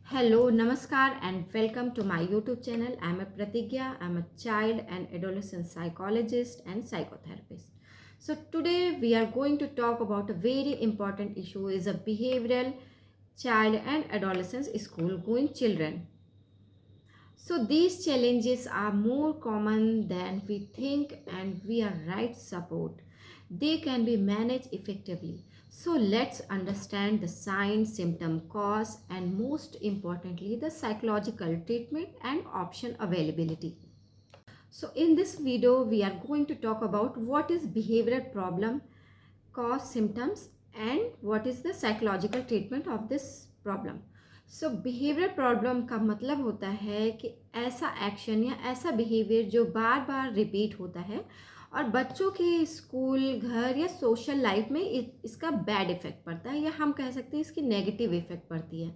Hello, Namaskar, and welcome to my YouTube channel. I'm a Pratigya. I'm a child and adolescent psychologist and psychotherapist. So today we are going to talk about a very important issue is a behavioral child and adolescent school going children. So these challenges are more common than we think and we are right support. They can be managed effectively. So let's understand the sign, symptom, cause and most importantly the psychological treatment and option availability. So in this video we are going to talk about what is behavioral problem, cause, symptoms and what is the psychological treatment of this problem. So behaviour problem का मतलब होता है कि ऐसा action या ऐसा behaviour जो बार बार repeat होता है और बच्चों के स्कूल, घर या सोशल लाइफ में इसका बैड इफेक्ट पड़ता है या हम कह सकते हैं इसकी नेगेटिव इफेक्ट पड़ती है.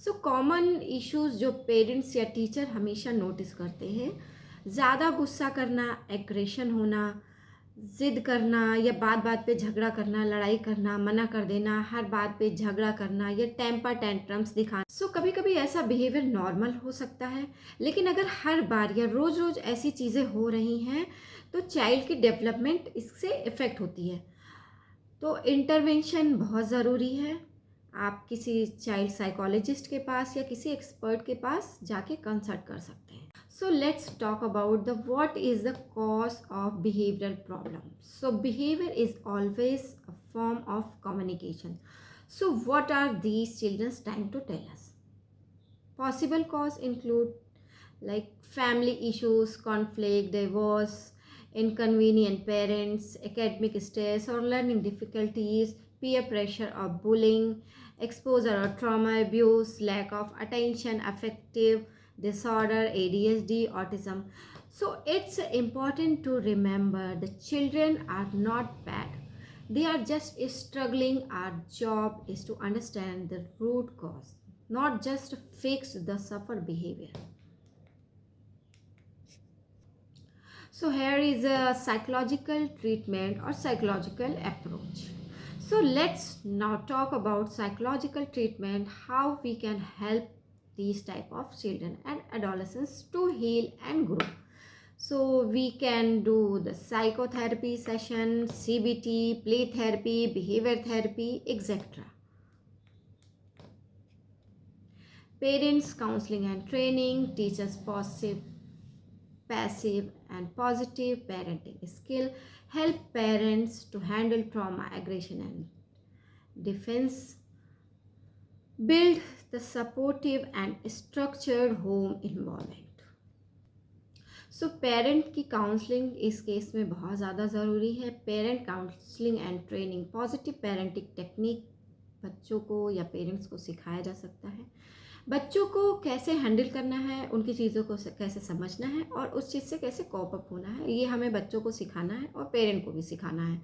सो कॉमन इश्यूज जो पेरेंट्स या टीचर हमेशा नोटिस करते हैं, ज़्यादा गुस्सा करना, एग्रेशन होना, ज़िद करना या बात बात पे झगड़ा करना, लड़ाई करना, मना कर देना, हर बात पे झगड़ा करना या टेम्पर टेंट्रम्स दिखाना. सो कभी कभी ऐसा बिहेवियर नॉर्मल हो सकता है, लेकिन अगर हर बार या रोज़ रोज़ ऐसी चीज़ें हो रही हैं तो चाइल्ड की डेवलपमेंट इससे इफ़ेक्ट होती है. तो इंटरवेंशन बहुत ज़रूरी है. आप किसी चाइल्ड साइकोलॉजिस्ट के पास या किसी एक्सपर्ट के पास जाके कंसल्ट कर सकते हैं. So let's talk about the what is the cause of behavioral problem. So behavior is always a form of communication. So what are these children trying to tell us? Possible cause include like family issues, conflict, divorce, inconvenient parents, academic stress or learning difficulties, peer pressure or bullying, exposure or trauma, abuse, lack of attention, affective disorder, ADHD, autism. So it's important to remember the children are not bad. They are just struggling. Our job is to understand the root cause, not just fix the suffer behavior. So here is a psychological treatment or psychological approach. So let's now talk about psychological treatment, how we can help these type of children and adolescents to heal and grow. So we can do the psychotherapy session, CBT, play therapy, behavior therapy, etc. Parents counseling and training, teachers passive and positive parenting skill, help parents to handle trauma, aggression and defense, build the supportive and structured home environment. So parent की counselling इस case में बहुत ज़्यादा ज़रूरी है. Parent counselling and training, positive parenting technique बच्चों को या पेरेंट्स को सिखाया जा सकता है. बच्चों को कैसे हैंडल करना है, उनकी चीज़ों को कैसे समझना है और उस चीज़ से कैसे कॉप अप होना है, ये हमें बच्चों को सिखाना है और पेरेंट को भी सिखाना है.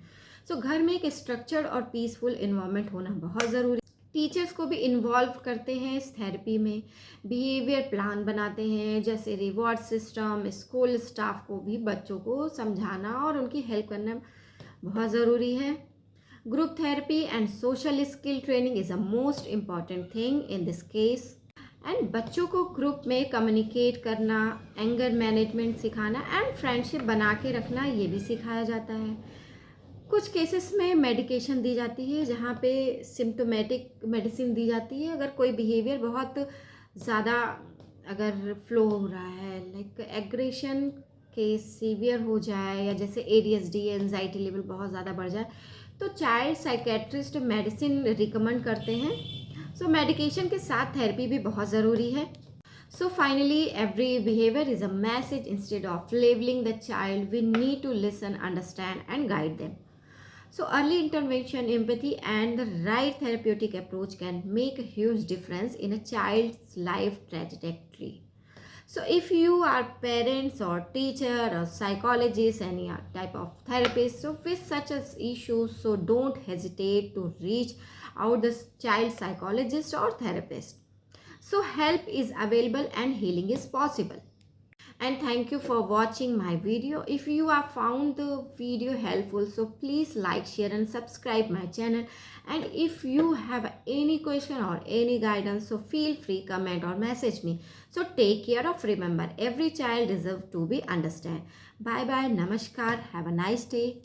सो घर में एक स्ट्रक्चर्ड और पीसफुल इन्वायरमेंट होना बहुत ज़रूरी. टीचर्स को भी इन्वॉल्व करते हैं इस थेरेपी में, बिहेवियर प्लान बनाते हैं, जैसे रिवॉर्ड सिस्टम. स्कूल स्टाफ को भी बच्चों को समझाना और उनकी हेल्प करना बहुत ज़रूरी है. Group therapy and social skill training is a most important thing in this case. And बच्चों को ग्रुप में कम्युनिकेट करना, एंगर मैनेजमेंट सिखाना एंड फ्रेंडशिप बना के रखना, ये भी सिखाया जाता है. कुछ केसेस में मेडिकेशन दी जाती है, जहाँ पे सिम्टोमेटिक मेडिसिन दी जाती है. अगर कोई बिहेवियर बहुत ज़्यादा अगर फ्लो हो रहा है, लाइक एग्रेशन केस सीवियर हो जाए या जैसे ADHD एंजाइटी लेवल बहुत ज़्यादा बढ़ जाए, तो चाइल्ड साइकेट्रिस्ट मेडिसिन रिकमेंड करते हैं. सो मेडिकेशन के साथ थेरेपी भी बहुत ज़रूरी है. So finally, every behavior is a message. Instead of labeling the child, we need to listen, understand and guide them. So early intervention, empathy and the right therapeutic approach can make a huge difference in a child's life trajectory. So if you are parents or teacher or psychologist, any type of therapist, so with such as issues, so don't hesitate to reach out the child psychologist or therapist. So help is available and healing is possible. and thank you for watching my video. If you have found the video helpful, so please like, share and subscribe my channel. And if you have any question or any guidance, so feel free comment or message me. So take care of, remember, every child deserves to be understood. Bye bye, namaskar, have a nice day.